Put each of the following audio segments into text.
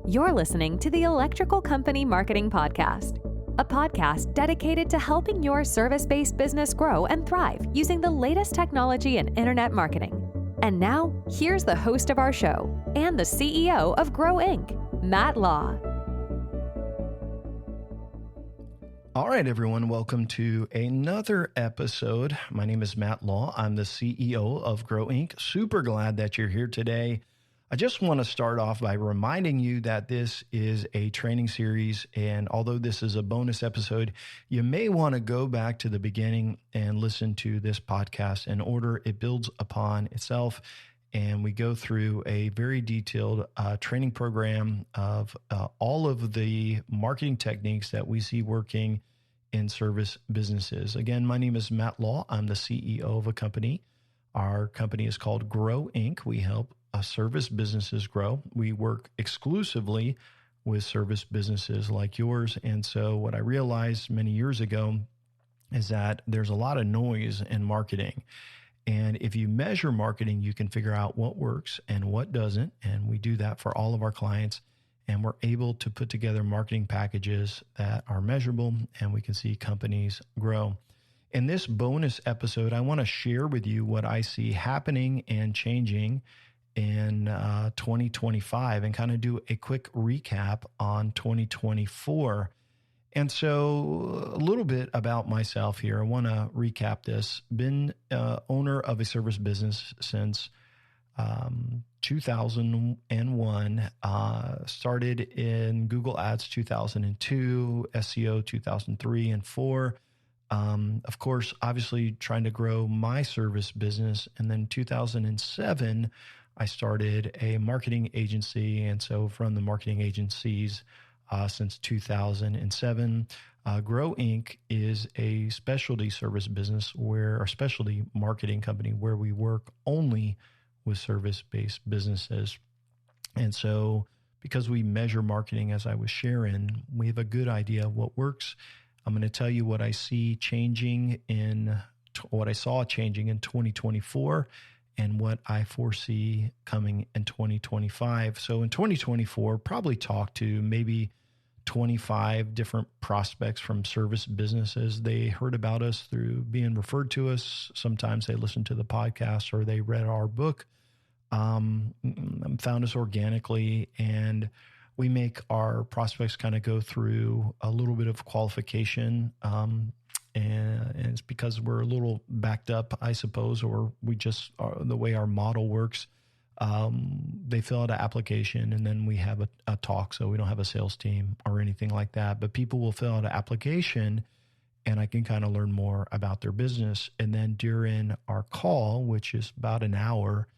You're listening to the Electrical Company Marketing Podcast, a podcast dedicated to helping your service-based business grow and thrive using the latest technology in internet marketing. And now, here's the host of our show and the CEO of Grow Inc., Matt Law. All right, everyone, welcome to another episode. My name is Matt Law. I'm the CEO of Grow Inc. Super glad that you're here today. I just want to start off by reminding you that this is a training series, and although this is a bonus episode, you may want to go back to the beginning and listen to this podcast in order. It builds upon itself, and we go through a very detailed training program of all of the marketing techniques that we see working in service businesses. Again, my name is Matt Law. I'm the CEO of a company. Our company is called Grow Inc. We help service businesses grow. We work exclusively with service businesses like yours. And so what I realized many years ago is that there's a lot of noise in marketing. And if you measure marketing, you can figure out what works and what doesn't. And we do that for all of our clients. And we're able to put together marketing packages that are measurable, and we can see companies grow. In this bonus episode, I want to share with you what I see happening and changing in 2025 and kind of do a quick recap on 2024. And so a little bit about myself here. I want to recap this. Been owner of a service business since 2001, started in Google Ads 2002, SEO 2003 and 4. Of course, obviously trying to grow my service business. And then 2007, I started a marketing agency. And so I've run the marketing agencies since 2007. Grow Inc. is a specialty service business our specialty marketing company where we work only with service-based businesses. And so because we measure marketing, as I was sharing, we have a good idea of what works. I'm going to tell you what I see changing what I saw changing in 2024 and what I foresee coming in 2025. So in 2024, probably talk to maybe 25 different prospects from service businesses. They heard about us through being referred to us. Sometimes they listened to the podcast or they read our book, found us organically, and we make our prospects kind of go through a little bit of qualification. And it's because we're a little backed up, I suppose, or we just the way our model works. They fill out an application and then we have a talk. So we don't have a sales team or anything like that, but people will fill out an application and I can kind of learn more about their business. And then during our call, which is about an hour,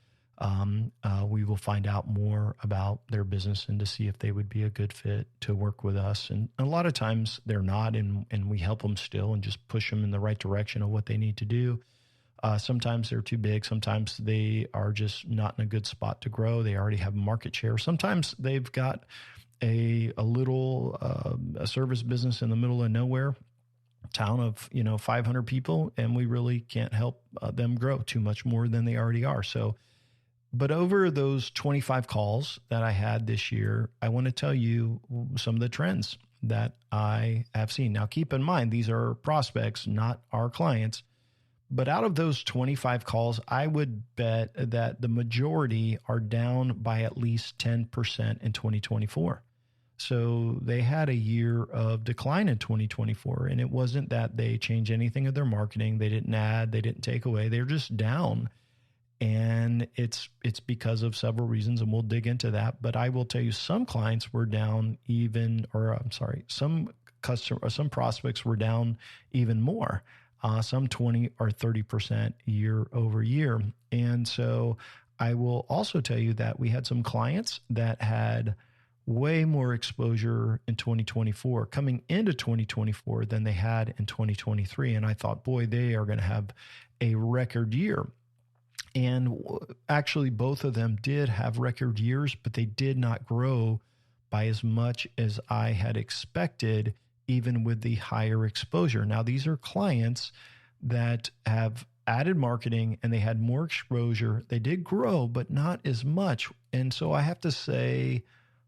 we will find out more about their business and to see if they would be a good fit to work with us. And a lot of times they're not, and we help them still and just push them in the right direction of what they need to do. Sometimes they're too big. Sometimes they are just not in a good spot to grow. They already have market share. Sometimes they've got a service business in the middle of nowhere, town of 500 people, and we really can't help them grow too much more than they already are. But over those 25 calls that I had this year, I want to tell you some of the trends that I have seen. Now, keep in mind, these are prospects, not our clients. But out of those 25 calls, I would bet that the majority are down by at least 10% in 2024. So they had a year of decline in 2024. And it wasn't that they changed anything of their marketing. They didn't add, they didn't take away. They're just down. And it's because of several reasons, and we'll dig into that. But I will tell you, some clients were down some prospects were down even more, some 20 or 30% year over year. And so I will also tell you that we had some clients that had way more exposure in 2024 coming into 2024 than they had in 2023. And I thought, boy, they are going to have a record year. And actually, both of them did have record years, but they did not grow by as much as I had expected, even with the higher exposure. Now, these are clients that have added marketing and they had more exposure. They did grow, but not as much. And so I have to say,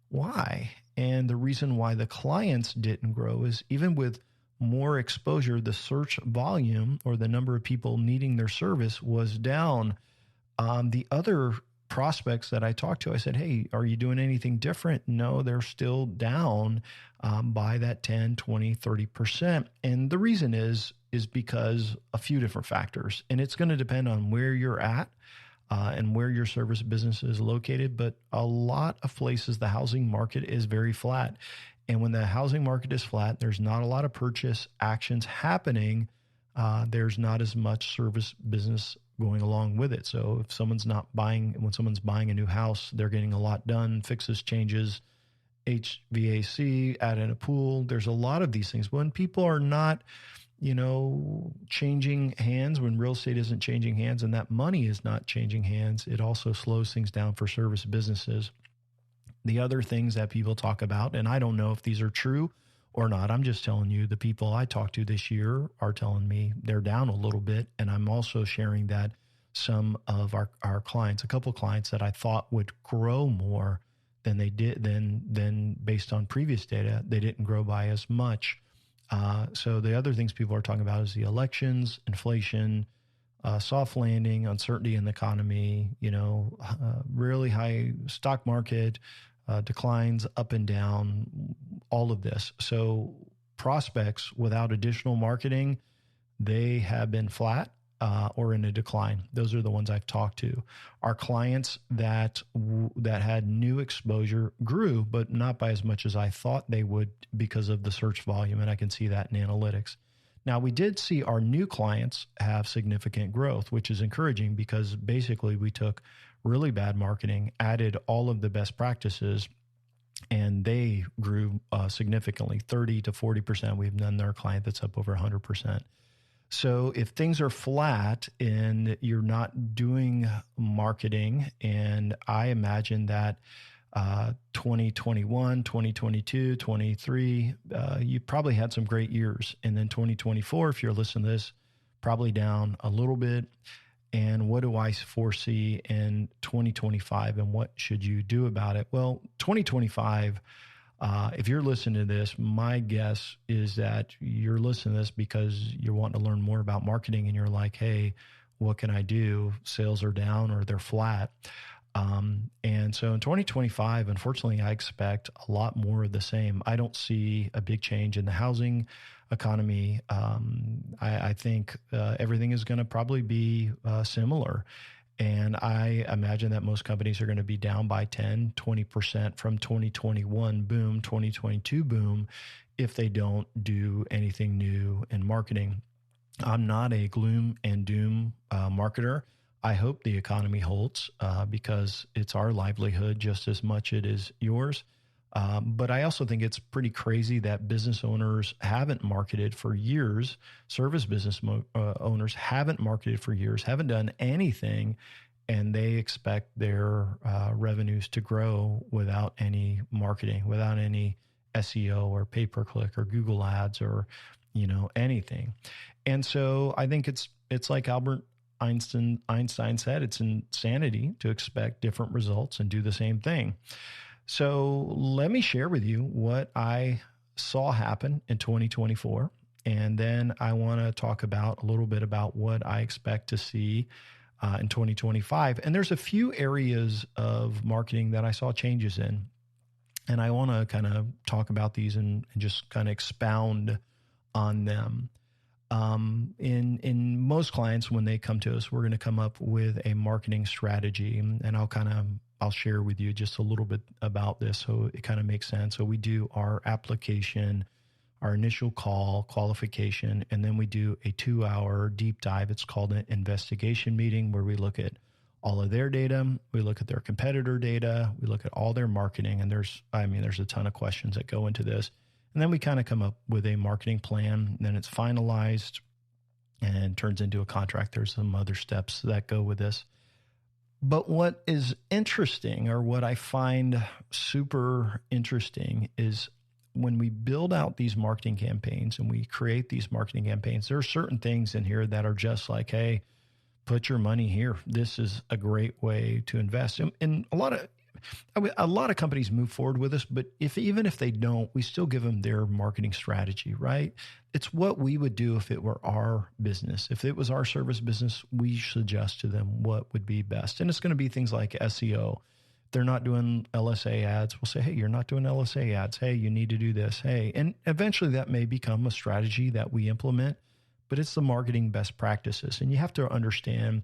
why? And the reason why the clients didn't grow is even with more exposure, the search volume or the number of people needing their service was down. The other prospects that I talked to, I said, hey, are you doing anything different? No, they're still down by that 10, 20, 30%. And the reason is because a few different factors. And it's going to depend on where you're at and where your service business is located. But a lot of places, the housing market is very flat. And when the housing market is flat, there's not a lot of purchase actions happening. There's not as much service business going along with it. So if someone's when someone's buying a new house, they're getting a lot done, fixes, changes, HVAC, add in a pool. There's a lot of these things. When people are not, changing hands, when real estate isn't changing hands and that money is not changing hands, it also slows things down for service businesses. The other things that people talk about, and I don't know if these are true or not, I'm just telling you the people I talked to this year are telling me they're down a little bit. And I'm also sharing that some of our clients, a couple of clients that I thought would grow more than they did, than based on previous data, they didn't grow by as much. So the other things people are talking about is the elections, inflation, soft landing, uncertainty in the economy, really high stock market, declines up and down, all of this. So prospects without additional marketing, they have been flat or in a decline. Those are the ones I've talked to. Our clients that had new exposure grew, but not by as much as I thought they would because of the search volume, and I can see that in analytics. Now, we did see our new clients have significant growth, which is encouraging because basically we took really bad marketing, added all of the best practices, and they grew significantly, 30 to 40%. We've done their client that's up over 100%. So if things are flat and you're not doing marketing, and I imagine that 2021, 2022, 23, you probably had some great years. And then 2024, if you're listening to this, probably down a little bit. And what do I foresee in 2025 and what should you do about it? Well, 2025, if you're listening to this, my guess is that you're listening to this because you're wanting to learn more about marketing and you're like, hey, what can I do? Sales are down or they're flat. And so in 2025, unfortunately, I expect a lot more of the same. I don't see a big change in the housing economy. I think everything is going to probably be similar. And I imagine that most companies are going to be down by 10, 20% from 2021 boom, 2022 boom, if they don't do anything new in marketing. I'm not a gloom and doom marketer. I hope the economy holds because it's our livelihood just as much it is yours. But I also think it's pretty crazy that business owners haven't marketed for years. Service business owners haven't marketed for years, haven't done anything, and they expect their revenues to grow without any marketing, without any SEO or pay-per-click or Google ads or anything. And so I think it's like Albert Einstein said, it's insanity to expect different results and do the same thing. So let me share with you what I saw happen in 2024. And then I want to talk about a little bit about what I expect to see in 2025. And there's a few areas of marketing that I saw changes in. And I want to kind of talk about these and just kind of expound on them. In most clients, when they come to us, we're going to come up with a marketing strategy, and I'll share with you just a little bit about this so it kind of makes sense. So we do our application, our initial call, qualification, and then we do a 2-hour deep dive. It's called an investigation meeting where we look at all of their data. We look at their competitor data. We look at all their marketing, and there's a ton of questions that go into this. And then we kind of come up with a marketing plan, and then it's finalized and turns into a contract. There's some other steps that go with this. But what is interesting, or what I find super interesting, is when we build out these marketing campaigns and we create these marketing campaigns, there are certain things in here that are just like, hey, put your money here. This is a great way to invest. And a lot of, a lot of companies move forward with us, but even if they don't, we still give them their marketing strategy, right? It's what we would do if it were our business. If it was our service business, we suggest to them what would be best. And it's going to be things like SEO. If they're not doing LSA ads, we'll say, hey, you're not doing LSA ads. Hey, you need to do this. Hey, and eventually that may become a strategy that we implement, but it's the marketing best practices. And you have to understand,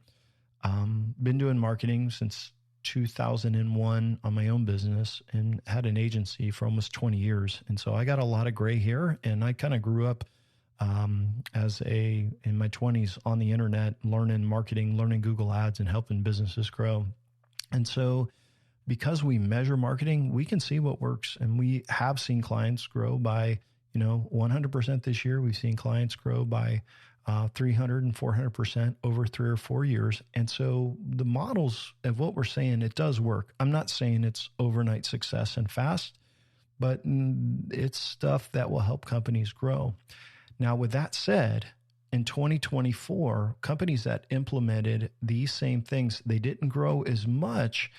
been doing marketing since 2001 on my own business and had an agency for almost 20 years. And so I got a lot of gray hair, and I kind of grew up in my 20s on the internet, learning marketing, learning Google ads and helping businesses grow. And so because we measure marketing, we can see what works, and we have seen clients grow by, 100% this year. We've seen clients grow by 300 and 400% over 3 or 4 years. And so the models of what we're saying, it does work. I'm not saying it's overnight success and fast, but it's stuff that will help companies grow. Now, with that said, in 2024, companies that implemented these same things, they didn't grow as much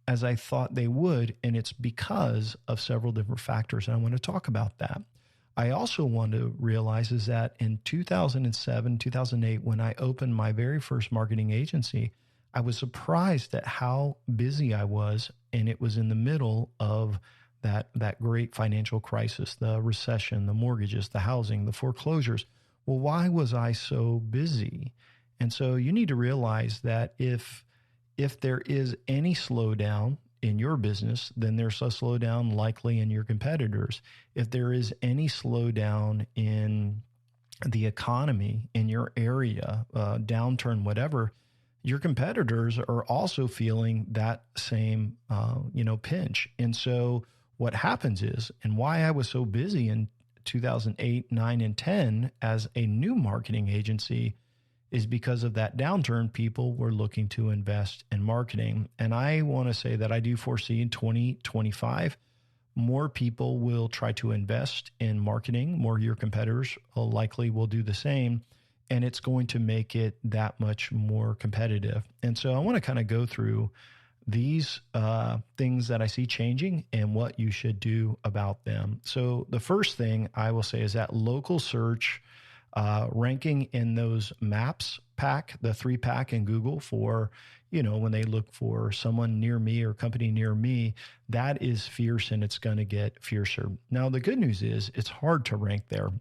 as I thought they would. And it's because of several different factors. And I want to talk about that. I also want to realize is that in 2007, 2008, when I opened my very first marketing agency, I was surprised at how busy I was. And it was in the middle of that great financial crisis, the recession, the mortgages, the housing, the foreclosures. Well, why was I so busy? And so you need to realize that if there is any slowdown in your business, then there's a slowdown likely in your competitors. If there is any slowdown in the economy in your area, downturn, whatever, your competitors are also feeling that same, pinch. And so what happens is, and why I was so busy in 2008, 9, and 10 as a new marketing agency is because of that downturn. People were looking to invest in marketing. And I want to say that I do foresee in 2025, more people will try to invest in marketing. More of your competitors likely will do the same. And it's going to make it that much more competitive. And so I want to kind of go through these things that I see changing and what you should do about them. So the first thing I will say is that local search ranking in those maps pack, the 3-pack in Google for, when they look for someone near me or company near me, that is fierce and it's going to get fiercer. Now, the good news is it's hard to rank there.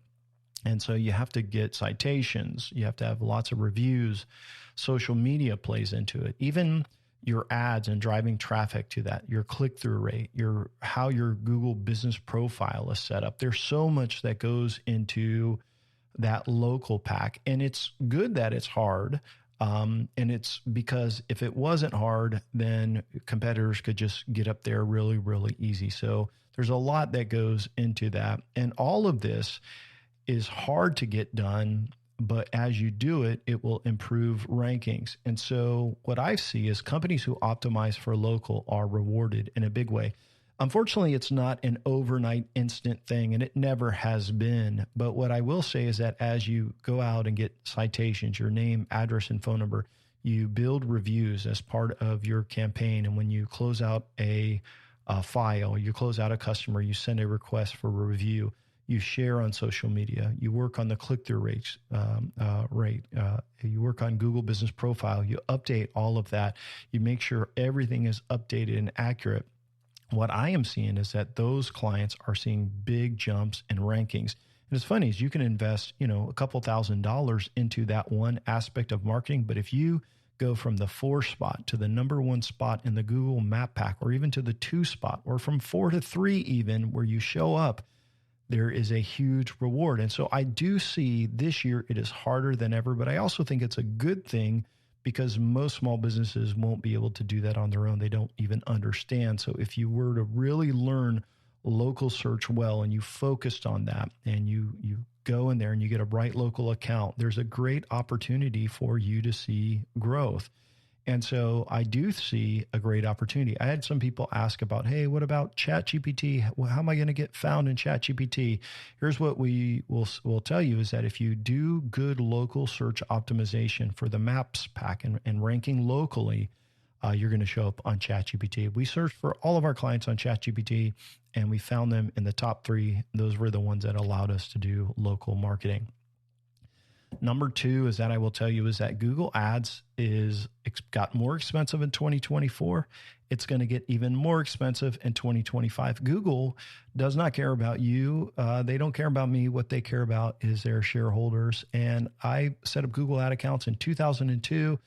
And so you have to get citations. You have to have lots of reviews. Social media plays into it. Even your ads and driving traffic to that, your click-through rate, how your Google business profile is set up. There's so much that goes into that local pack. And it's good that it's hard. And it's because if it wasn't hard, then competitors could just get up there really, really easy. So there's a lot that goes into that. And all of this is hard to get done, but as you do it, it will improve rankings. And so what I see is companies who optimize for local are rewarded in a big way. Unfortunately, it's not an overnight instant thing, and it never has been. But what I will say is that as you go out and get citations, your name, address, and phone number, you build reviews as part of your campaign. And when you close out a file, you close out a customer, you send a request for a review, you share on social media, you work on the click-through rate, you work on Google Business Profile, you update all of that, you make sure everything is updated and accurate. What I am seeing is that those clients are seeing big jumps in rankings. And it's funny is you can invest, a couple $1,000s into that one aspect of marketing. But if you go from the 4 spot to the number 1 spot in the Google Map Pack, or even to the 2 spot, or from 4 to 3 even, where you show up, there is a huge reward. And so I do see this year it is harder than ever, but I also think it's a good thing because most small businesses won't be able to do that on their own. They don't even understand. So if you were to really learn local search well and you focused on that and you go in there and you get a Bright Local account, there's a great opportunity for you to see growth. And so I do see a great opportunity. I had some people ask about, hey, what about ChatGPT? Well, how am I going to get found in ChatGPT? Here's what we will tell you is that if you do good local search optimization for the Maps pack and ranking locally, you're going to show up on ChatGPT. We searched for all of our clients on ChatGPT and we found them in the top 3. Those were the ones that allowed us to do local marketing. Number 2 is that I will tell you is that Google Ads got more expensive in 2024. It's going to get even more expensive in 2025. Google does not care about you. They don't care about me. What they care about is their shareholders. And I set up Google Ad accounts in 2002.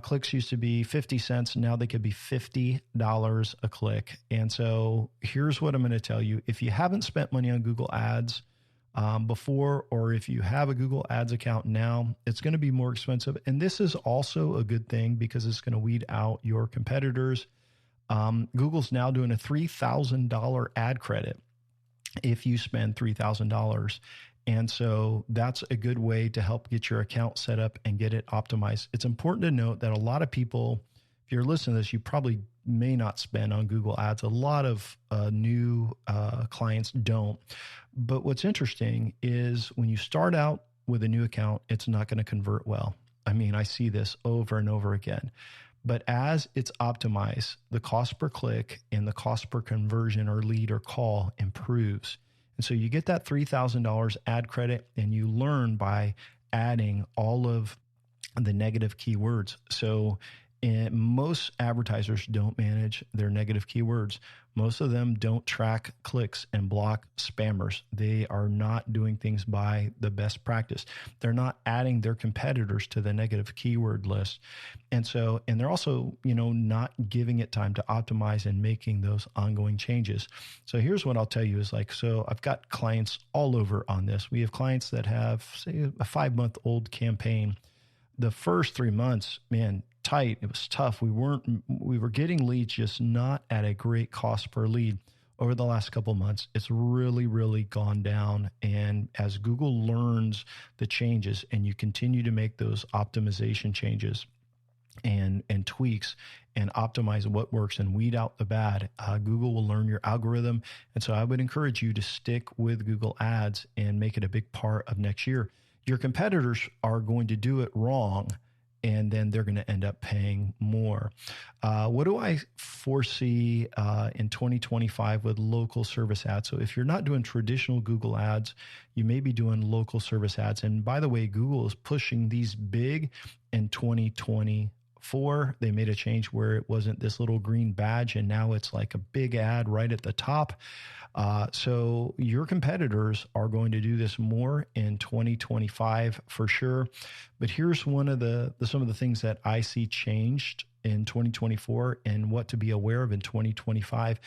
Clicks used to be 50 cents. Now they could be $50 a click. And so here's what I'm going to tell you. If you haven't spent money on Google Ads before, or if you have a Google Ads account now, it's going to be more expensive. And this is also a good thing because it's going to weed out your competitors. Google's now doing a $3,000 ad credit if you spend $3,000. And so that's a good way to help get your account set up and get it optimized. It's important to note that a lot of people, if you're listening to this, you probably may not spend on Google Ads. A lot of new clients don't. But what's interesting is when you start out with a new account, it's not going to convert well. I mean, I see this over and over again. But as it's optimized, the cost per click and the cost per conversion or lead or call improves. And so you get that $3,000 ad credit and you learn by adding all of the negative keywords. So most advertisers don't manage their negative keywords. Most of them don't track clicks and block spammers. They are not doing things by the best practice. They're not adding their competitors to the negative keyword list. And they're also, not giving it time to optimize and making those ongoing changes. So here's what I'll tell you is so I've got clients all over on this. We have clients that have, say, a 5-month-old campaign. The first 3 months, man, tight. It was tough. We were getting leads, just not at a great cost per lead. Over the last couple of months, it's really, really gone down. And as Google learns the changes and you continue to make those optimization changes and tweaks and optimize what works and weed out the bad, Google will learn your algorithm. And so I would encourage you to stick with Google Ads and make it a big part of next year. Your competitors are going to do it wrong, and then they're going to end up paying more. What do I foresee in 2025 with local service ads? So if you're not doing traditional Google ads, you may be doing local service ads. And by the way, Google is pushing these big in 2024. They made a change where it wasn't this little green badge, and now it's like a big ad right at the top. So your competitors are going to do this more in 2025 for sure. But here's some of the things that I see changed in 2024 and what to be aware of in 2025.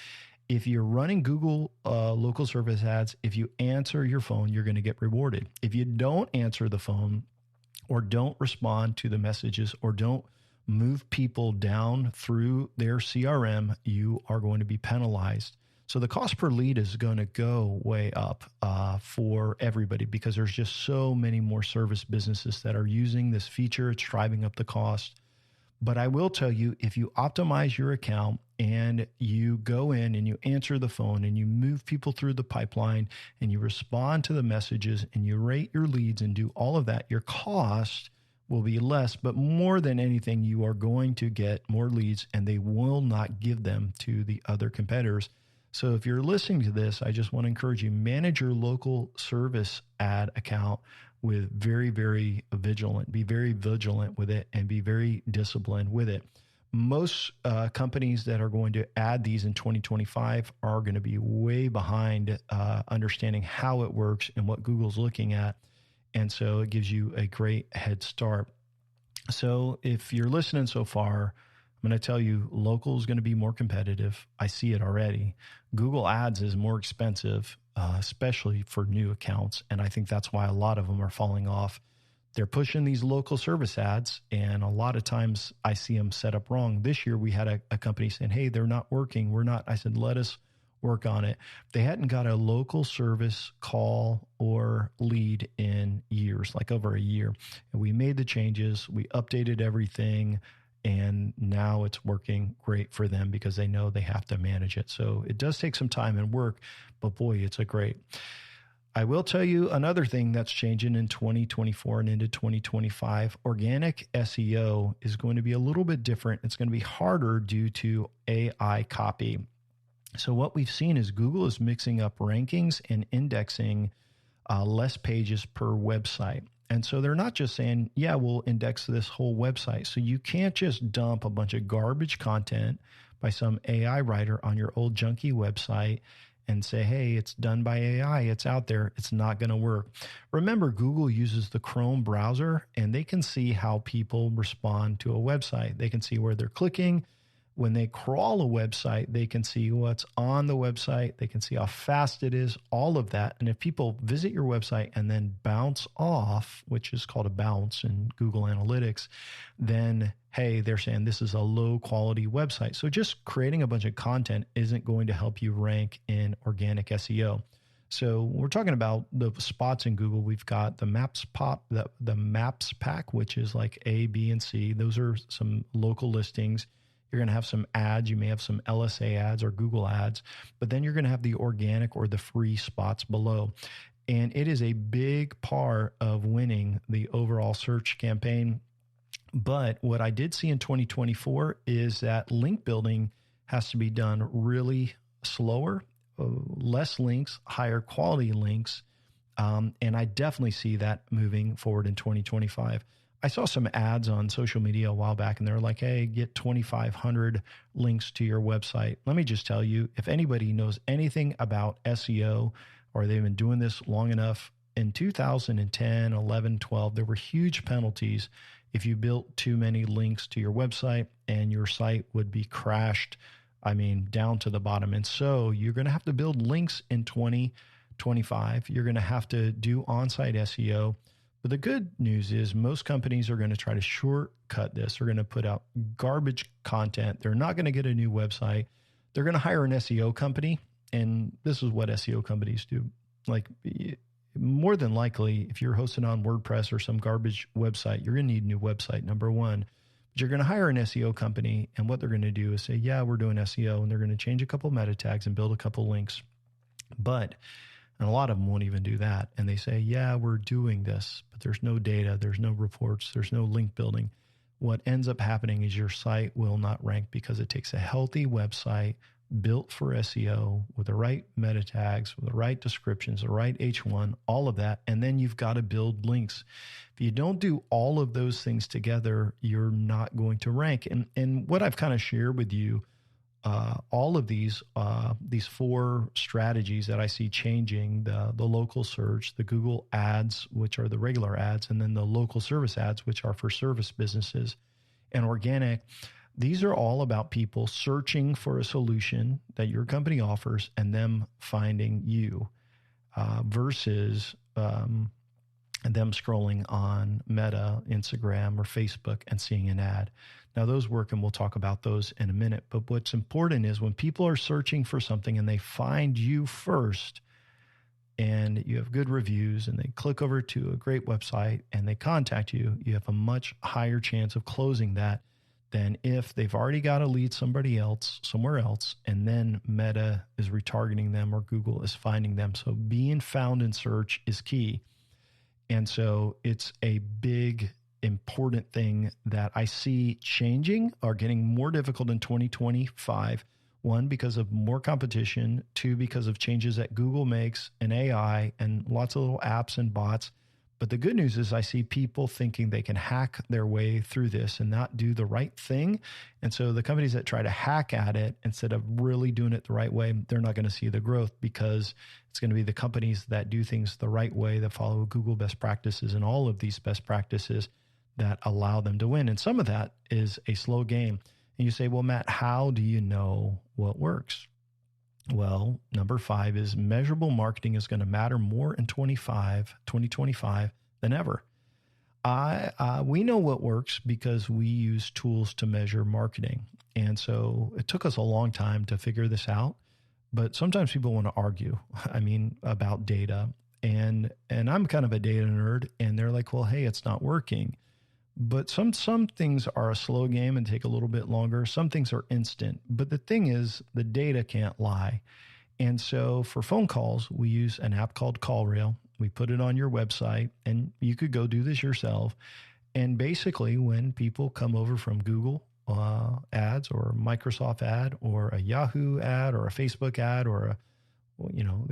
If you're running Google local service ads, if you answer your phone, you're going to get rewarded. If you don't answer the phone or don't respond to the messages or don't move people down through their CRM, you are going to be penalized. So the cost per lead is going to go way up for everybody because there's just so many more service businesses that are using this feature. It's driving up the cost. But I will tell you, if you optimize your account and you go in and you answer the phone and you move people through the pipeline and you respond to the messages and you rate your leads and do all of that, your cost will be less. But more than anything, you are going to get more leads and they will not give them to the other competitors. So if you're listening to this, I just want to encourage you, manage your local service ad account with very, very vigilant. Be very vigilant with it and be very disciplined with it. Most companies that are going to add these in 2025 are going to be way behind understanding how it works and what Google's looking at. And so it gives you a great head start. So if you're listening so far, I'm going to tell you, local is going to be more competitive. I see it already. Google Ads is more expensive, especially for new accounts. And I think that's why a lot of them are falling off. They're pushing these local service ads, and a lot of times I see them set up wrong. This year we had a company saying, hey, they're not working. We're not. I said, let us work on it. They hadn't got a local service call or lead in years, like over a year. And we made the changes. We updated everything. And now it's working great for them because they know they have to manage it. So it does take some time and work, but boy, it's a great. I will tell you another thing that's changing in 2024 and into 2025. Organic SEO is going to be a little bit different. It's going to be harder due to AI copy. So what we've seen is Google is mixing up rankings and indexing less pages per website. And so they're not just saying, yeah, we'll index this whole website. So you can't just dump a bunch of garbage content by some AI writer on your old junky website and say, hey, it's done by AI, it's out there. It's not going to work. Remember, Google uses the Chrome browser, and they can see how people respond to a website. They can see where they're clicking. When they crawl a website, they can see what's on the website. They can see how fast it is, all of that. And if people visit your website and then bounce off, which is called a bounce in Google Analytics, then, hey, they're saying this is a low quality website. So just creating a bunch of content isn't going to help you rank in organic SEO. So we're talking about the spots in Google. We've got the Maps the Maps pack, which is like A, B, and C. Those are some local listings. You're going to have some ads. You may have some LSA ads or Google ads, but then you're going to have the organic or the free spots below. And it is a big part of winning the overall search campaign. But what I did see in 2024 is that link building has to be done really slower, less links, higher quality links. And I definitely see that moving forward in 2025. I saw some ads on social media a while back, and they're like, hey, get 2,500 links to your website. Let me just tell you, if anybody knows anything about SEO or they've been doing this long enough, in 2010, 11, 12, there were huge penalties if you built too many links to your website, and your site would be crashed, down to the bottom. And so you're going to have to build links in 2025. You're going to have to do on-site SEO. But the good news is most companies are going to try to shortcut this. They're going to put out garbage content. They're not going to get a new website. They're going to hire an SEO company. And this is what SEO companies do. Like, more than likely, if you're hosted on WordPress or some garbage website, you're going to need a new website, number one. But you're going to hire an SEO company. And what they're going to do is say, yeah, we're doing SEO. And they're going to change a couple meta tags and build a couple links. And a lot of them won't even do that. And they say, yeah, we're doing this, but there's no data, there's no reports, there's no link building. What ends up happening is your site will not rank because it takes a healthy website built for SEO with the right meta tags, with the right descriptions, the right H1, all of that. And then you've got to build links. If you don't do all of those things together, you're not going to rank. And what I've kind of shared with you, all of these four strategies that I see changing, the local search, the Google ads, which are the regular ads, and then the local service ads, which are for service businesses, and organic, these are all about people searching for a solution that your company offers and them finding you versus them scrolling on Meta, Instagram, or Facebook and seeing an ad. Now, those work, and we'll talk about those in a minute. But what's important is when people are searching for something and they find you first, and you have good reviews, and they click over to a great website and they contact you, you have a much higher chance of closing that than if they've already got to lead somebody else somewhere else, and then Meta is retargeting them or Google is finding them. So being found in search is key. And so it's a big, important thing that I see changing or getting more difficult in 2025. One, because of more competition. Two, because of changes that Google makes in AI and lots of little apps and bots. But the good news is I see people thinking they can hack their way through this and not do the right thing. And so the companies that try to hack at it instead of really doing it the right way, they're not going to see the growth, because it's going to be the companies that do things the right way, that follow Google best practices and all of these best practices, that allow them to win. And some of that is a slow game. And you say, well, Matt, how do you know what works? Well, number 5 is measurable marketing is going to matter more in 2025 than ever. We know what works because we use tools to measure marketing. And so it took us a long time to figure this out, but sometimes people want to argue, about data. And I'm kind of a data nerd, and they're like, well, hey, it's not working. But some things are a slow game and take a little bit longer. Some things are instant. But the thing is, the data can't lie. And so for phone calls, we use an app called CallRail. We put it on your website, and you could go do this yourself. And basically, when people come over from Google ads or Microsoft ad or a Yahoo ad or a Facebook ad or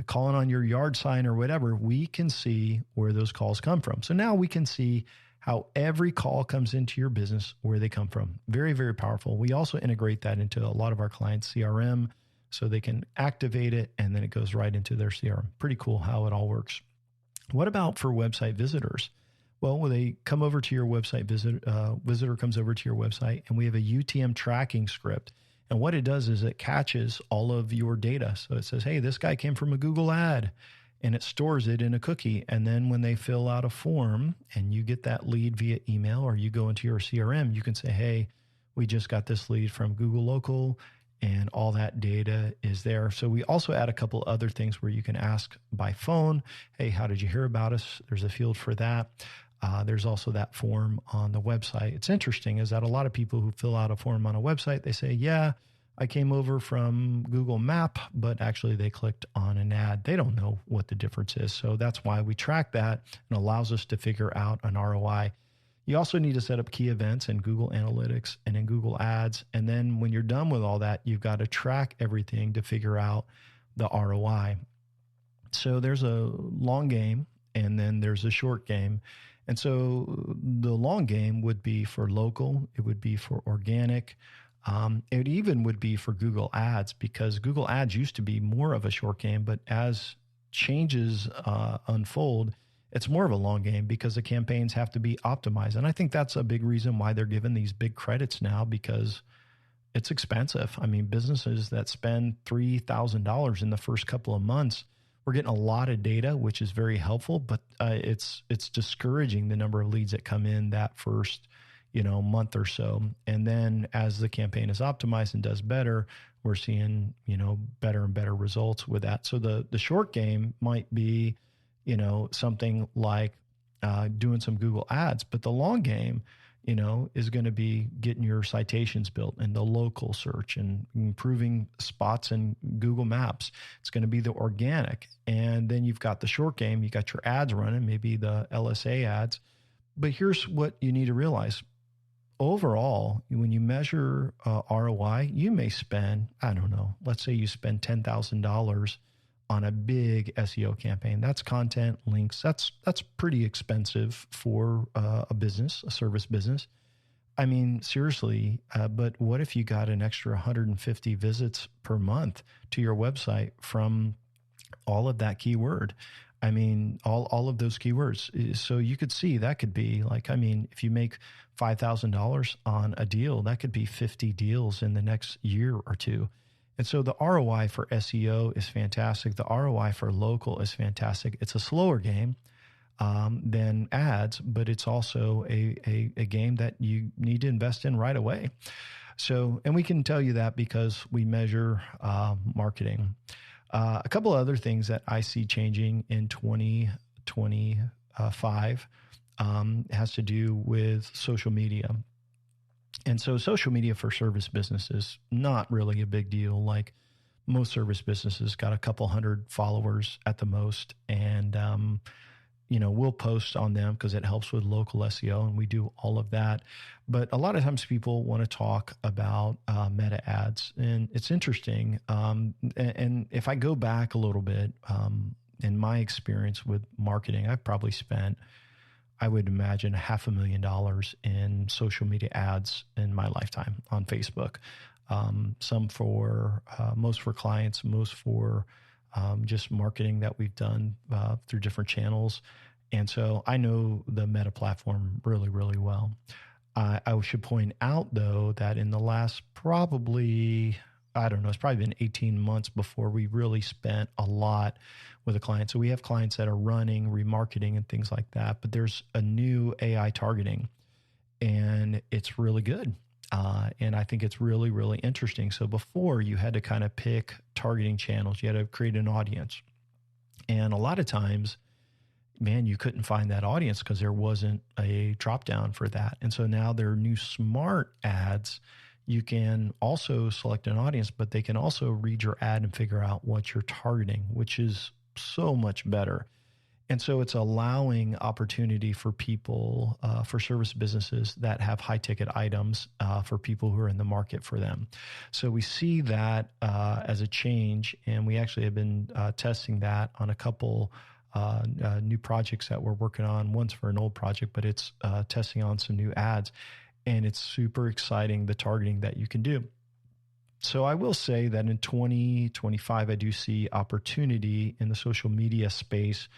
calling on your yard sign or whatever, we can see where those calls come from. So now we can see how every call comes into your business, where they come from. Very, very powerful. We also integrate that into a lot of our clients' CRM so they can activate it and then it goes right into their CRM. Pretty cool how it all works. What about for website visitors? Well, when they come over to your website, visitor comes over to your website, and we have a UTM tracking script. And what it does is it catches all of your data. So it says, hey, this guy came from a Google ad, and it stores it in a cookie. And then when they fill out a form and you get that lead via email or you go into your CRM, you can say, hey, we just got this lead from Google Local, and all that data is there. So we also add a couple other things where you can ask by phone, hey, how did you hear about us? There's a field for that. There's also that form on the website. It's interesting is that a lot of people who fill out a form on a website, they say, yeah, I came over from Google Map, but actually they clicked on an ad. They don't know what the difference is. So that's why we track that and allows us to figure out an ROI. You also need to set up key events in Google Analytics and in Google Ads. And then when you're done with all that, you've got to track everything to figure out the ROI. So there's a long game and then there's a short game. And so the long game would be for local. It would be for organic. It even would be for Google Ads, because Google Ads used to be more of a short game, but as changes unfold, it's more of a long game because the campaigns have to be optimized. And I think that's a big reason why they're given these big credits now, because it's expensive. I mean, businesses that spend $3,000 in the first couple of months, we're getting a lot of data, which is very helpful, but it's discouraging the number of leads that come in that first, month or so. And then as the campaign is optimized and does better, we're seeing, better and better results with that. So the short game might be, something like doing some Google Ads, but the long game, is going to be getting your citations built and the local search and improving spots in Google Maps. It's going to be the organic. And then you've got the short game. You got your ads running, maybe the LSA ads. But here's what you need to realize. Overall, when you measure ROI, you may spend, I don't know, let's say you spend $10,000 on a big SEO campaign. That's content, links. That's pretty expensive for a business, a service business. I mean, seriously, but what if you got an extra 150 visits per month to your website from all of that keyword? I mean, all of those keywords. So you could see that could be like, if you make $5,000 on a deal, that could be 50 deals in the next year or two. And so the ROI for SEO is fantastic. The ROI for local is fantastic. It's a slower game than ads, but it's also a game that you need to invest in right away. So, and we can tell you that because we measure marketing. A couple of other things that I see changing in 2025 has to do with social media. And so social media for service businesses, not really a big deal. Like most service businesses got a couple hundred followers at the most. And, we'll post on them because it helps with local SEO and we do all of that. But a lot of times people want to talk about meta ads, and it's interesting. And if I go back a little bit, in my experience with marketing, I've probably spent, I would imagine, $500,000 in social media ads in my lifetime on Facebook. Some for, most for clients, most for just marketing that we've done through different channels. And so I know the Meta platform really, really well. I should point out, though, that in the last probably, it's probably been 18 months before we really spent a lot with a client. So we have clients that are running remarketing and things like that, but there's a new AI targeting and it's really good. And I think it's really, really interesting. So before you had to kind of pick targeting channels, you had to create an audience. And a lot of times, man, you couldn't find that audience because there wasn't a drop down for that. And so now there are new smart ads. You can also select an audience, but they can also read your ad and figure out what you're targeting, which is so much better. And so it's allowing opportunity for people, for service businesses that have high ticket items, for people who are in the market for them. So we see that as a change, and we actually have been testing that on a couple new projects that we're working on. One's for an old project, but it's testing on some new ads, and it's super exciting, the targeting that you can do. So I will say that in 2025, I do see opportunity in the social media space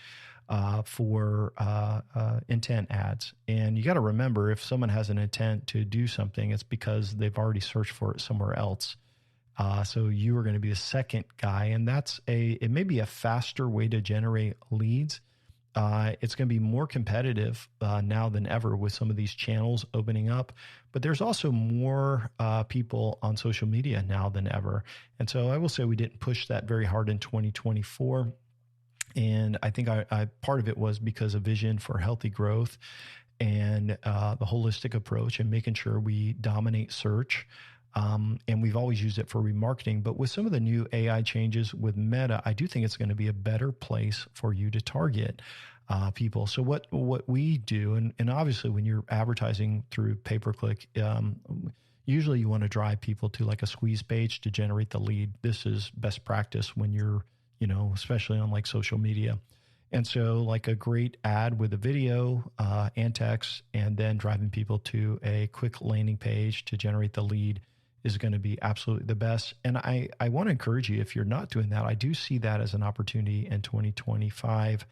for intent ads. And you got to remember, if someone has an intent to do something, it's because they've already searched for it somewhere else. So you are going to be the second guy, and it may be a faster way to generate leads. It's going to be more competitive now than ever with some of these channels opening up, but there's also more people on social media now than ever. And so I will say we didn't push that very hard in 2024. And I think part of it was because of vision for healthy growth and the holistic approach and making sure we dominate search. And we've always used it for remarketing, but with some of the new AI changes with Meta, I do think it's going to be a better place for you to target people. So what we do, and obviously when you're advertising through pay-per-click, usually you want to drive people to like a squeeze page to generate the lead. This is best practice when you're, especially on like social media. And so like a great ad with a video and text, and then driving people to a quick landing page to generate the lead is going to be absolutely the best. And I want to encourage you, if you're not doing that, I do see that as an opportunity in 2025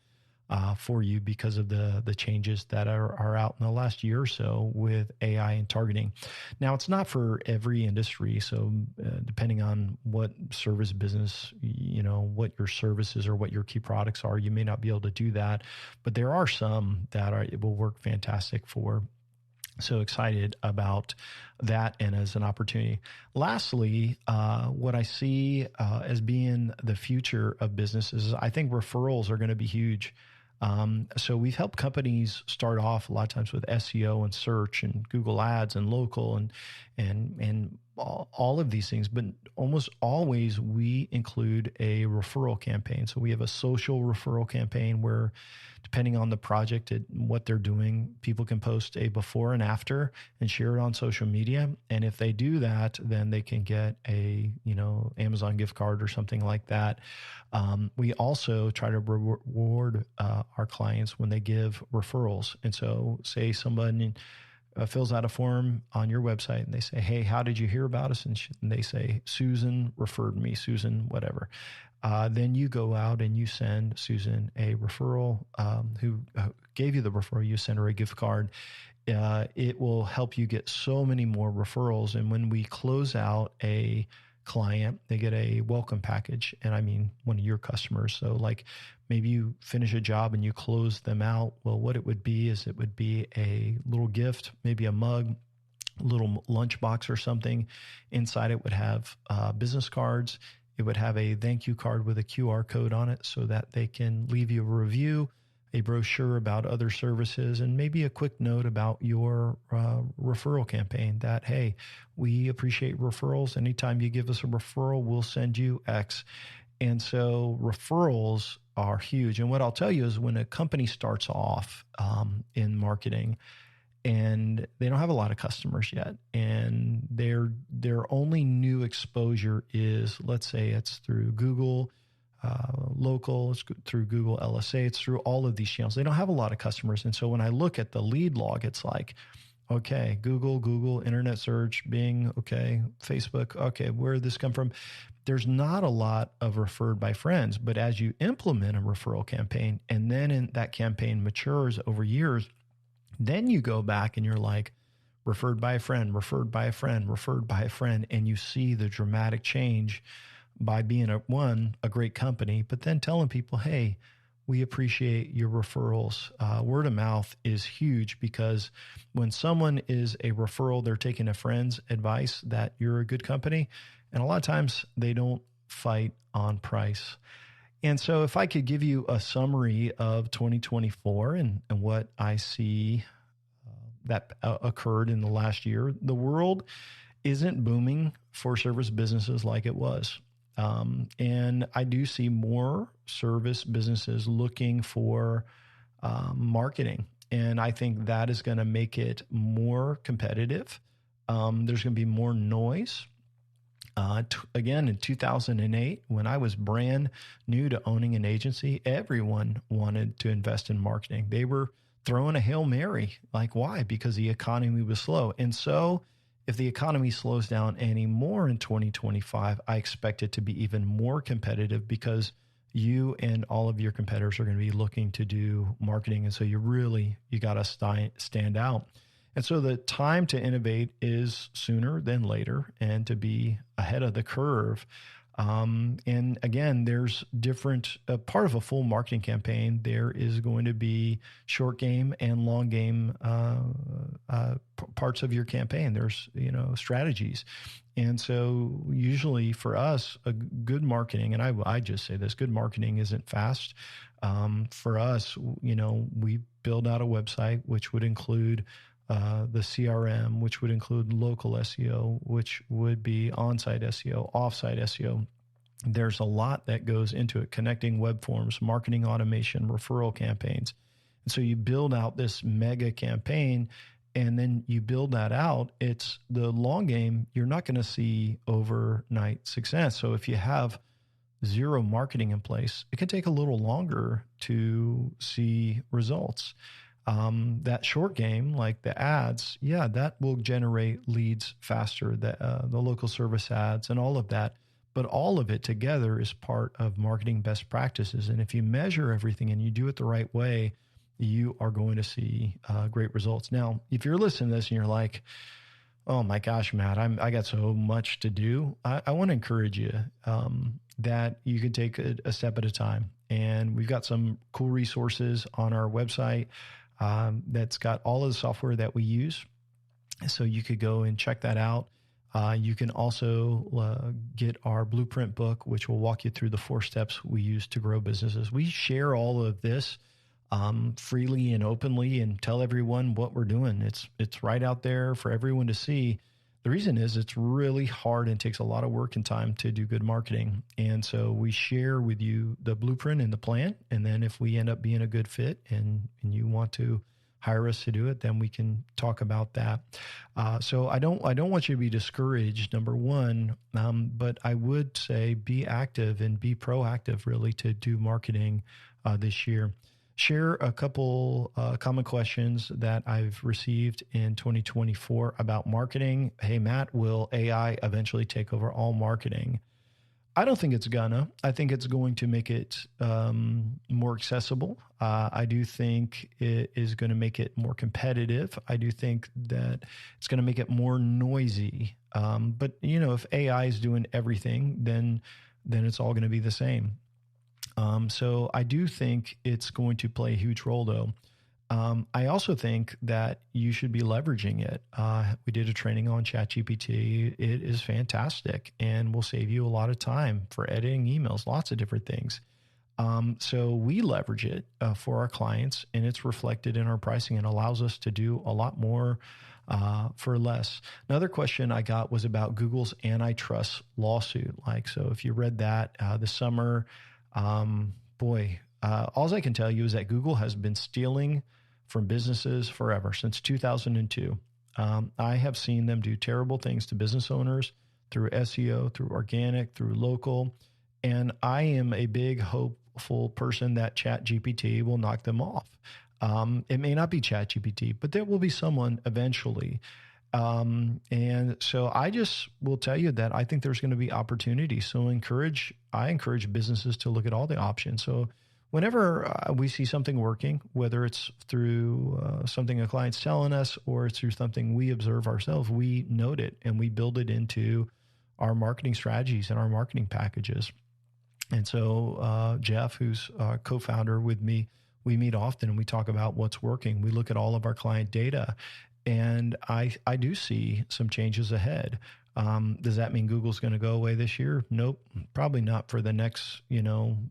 for you because of the changes that are out in the last year or so with AI and targeting. Now, it's not for every industry. So depending on what service business, what your services or what your key products are, you may not be able to do that. But there are some that it will work fantastic for. So excited about that and as an opportunity. Lastly, what I see as being the future of businesses, I think referrals are going to be huge. So we've helped companies start off a lot of times with SEO and search and Google Ads and local and all of these things, but almost always we include a referral campaign. So we have a social referral campaign where, depending on the project and what they're doing, people can post a before and after and share it on social media. And if they do that, then they can get a, Amazon gift card or something like that. We also try to reward our clients when they give referrals. And so say someone fills out a form on your website and they say, hey, how did you hear about us? And they say, Susan referred me, Susan, whatever. Then you go out and you send Susan a referral, who gave you the referral, you send her a gift card. It will help you get so many more referrals. And when we close out a client, they get a welcome package. And I mean, one of your customers. So like maybe you finish a job and you close them out. Well, what it would be is it would be a little gift, maybe a mug, little lunchbox or something. Inside it would have business cards. It would have a thank you card with a QR code on it so that they can leave you a review, a brochure about other services, and maybe a quick note about your referral campaign that, hey, we appreciate referrals. Anytime you give us a referral, we'll send you X. And so referrals are huge. And what I'll tell you is when a company starts off in marketing, and they don't have a lot of customers yet, and their only new exposure is, let's say it's through Google local, it's through Google LSA, it's through all of these channels. They don't have a lot of customers. And so when I look at the lead log, it's like, okay, Google, internet search, Bing, okay, Facebook, okay, where did this come from? There's not a lot of referred by friends, but as you implement a referral campaign, and then that campaign matures over years, then you go back and you're like, referred by a friend, referred by a friend, referred by a friend, and you see the dramatic change by being a great company, but then telling people, hey, we appreciate your referrals. Word of mouth is huge because when someone is a referral, they're taking a friend's advice that you're a good company. And a lot of times they don't fight on price. And so if I could give you a summary of 2024 and what I see that occurred in the last year, the world isn't booming for service businesses like it was. And I do see more service businesses looking for marketing. And I think that is going to make it more competitive. There's going to be more noise. Again, in 2008, when I was brand new to owning an agency, everyone wanted to invest in marketing. They were throwing a Hail Mary. Like, why? Because the economy was slow. And so if the economy slows down anymore in 2025, I expect it to be even more competitive because you and all of your competitors are going to be looking to do marketing. And so you got to stand out. And so the time to innovate is sooner than later and to be ahead of the curve. And again, there's different part of a full marketing campaign. There is going to be short game and long game parts of your campaign. There's, strategies. And so usually for us, a good marketing, and I just say this, good marketing isn't fast. For us, we build out a website, which would include the CRM, which would include local SEO, which would be on-site SEO, off-site SEO. There's a lot that goes into it, connecting web forms, marketing automation, referral campaigns. And so you build out this mega campaign, and then you build that out. It's the long game. You're not going to see overnight success. So if you have zero marketing in place, it can take a little longer to see results. That short game, like the ads, that will generate leads faster, the local service ads and all of that. But all of it together is part of marketing best practices. And if you measure everything and you do it the right way, you are going to see great results. Now, if you're listening to this and you're like, oh my gosh, Matt, I got so much to do. I want to encourage you that you can take a step at a time. And we've got some cool resources on our website that's got all of the software that we use. So you could go and check that out. You can also get our blueprint book, which will walk you through the 4 steps we use to grow businesses. We share all of this freely and openly and tell everyone what we're doing. It's right out there for everyone to see. The reason is it's really hard and takes a lot of work and time to do good marketing. And so we share with you the blueprint and the plan. And then if we end up being a good fit and you want to hire us to do it, then we can talk about that. So I don't want you to be discouraged, number one, but I would say be active and be proactive really to do marketing this year. Share a couple common questions that I've received in 2024 about marketing. Hey, Matt, will AI eventually take over all marketing? I don't think it's gonna. I think it's going to make it more accessible. I do think it is going to make it more competitive. I do think that it's going to make it more noisy. But if AI is doing everything, then it's all going to be the same. So I do think it's going to play a huge role, though. I also think that you should be leveraging it. We did a training on ChatGPT. It is fantastic and will save you a lot of time for editing emails, lots of different things. So we leverage it for our clients, and it's reflected in our pricing and allows us to do a lot more for less. Another question I got was about Google's antitrust lawsuit. So if you read that this summer, all I can tell you is that Google has been stealing from businesses forever, since 2002. I have seen them do terrible things to business owners through SEO, through organic, through local. And I am a big hopeful person that ChatGPT will knock them off. It may not be ChatGPT, but there will be someone eventually. And so I just will tell you that I think there's going to be opportunity. So I encourage businesses to look at all the options. So whenever we see something working, whether it's through something a client's telling us or it's through something we observe ourselves, we note it and we build it into our marketing strategies and our marketing packages. And so Jeff, who's a co-founder with me, we meet often and we talk about what's working. We look at all of our client data, and I do see some changes ahead. Does that mean Google's going to go away this year? Nope, probably not for the next,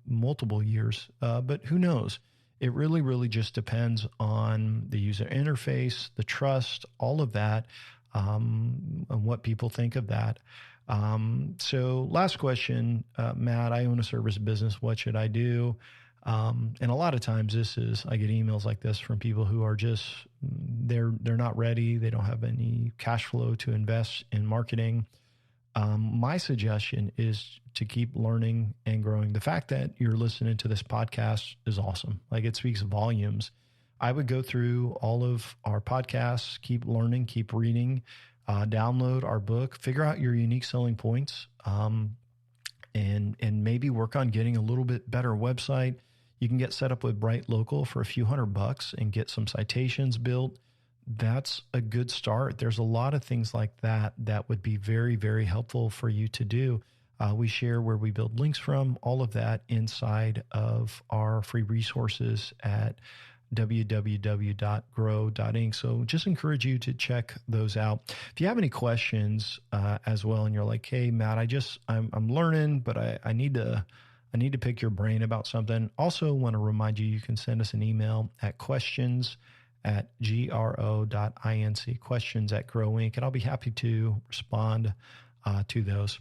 multiple years. But who knows? It really just depends on the user interface, the trust, all of that. and what people think of that. So last question, Matt, I own a service business. What should I do? And a lot of times I get emails like this from people who are just, they're not ready. They don't have any cash flow to invest in marketing. My suggestion is to keep learning and growing. The fact that you're listening to this podcast is awesome. Like, it speaks volumes. I would go through all of our podcasts, keep learning, keep reading, download our book, figure out your unique selling points, and maybe work on getting a little bit better website. You can get set up with Bright Local for a few $100 and get some citations built. That's a good start. There's a lot of things like that would be very, very helpful for you to do. We share where we build links from, all of that inside of our free resources at www.grow.inc. So just encourage you to check those out. If you have any questions as well, and you're like, hey, Matt, I'm learning, but I need to pick your brain about something. Also want to remind you can send us an email at questions@gro.inc, questions@grow.inc, and I'll be happy to respond to those.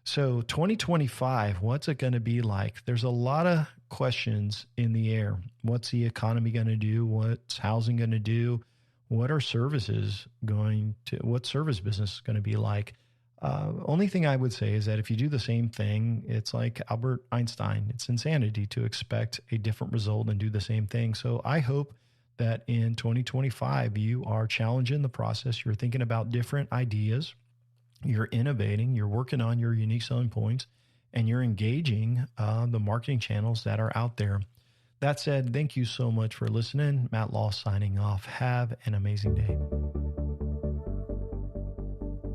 So 2025, what's it going to be like? There's a lot of questions in the air. What's the economy going to do? What's housing going to do? What are service business going to be like? Only thing I would say is that if you do the same thing, it's like Albert Einstein. It's insanity to expect a different result and do the same thing. So I hope that in 2025, you are challenging the process. You're thinking about different ideas. You're innovating, you're working on your unique selling points, and you're engaging the marketing channels that are out there. That said, thank you so much for listening. Matt Law signing off. Have an amazing day.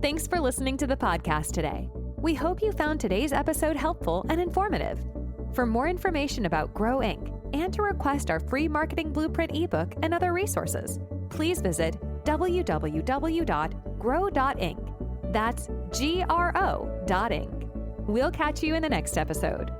Thanks for listening to the podcast today. We hope you found today's episode helpful and informative. For more information about Grow Inc. and to request our free marketing blueprint ebook and other resources, please visit www.grow.inc. That's GRO.inc. We'll catch you in the next episode.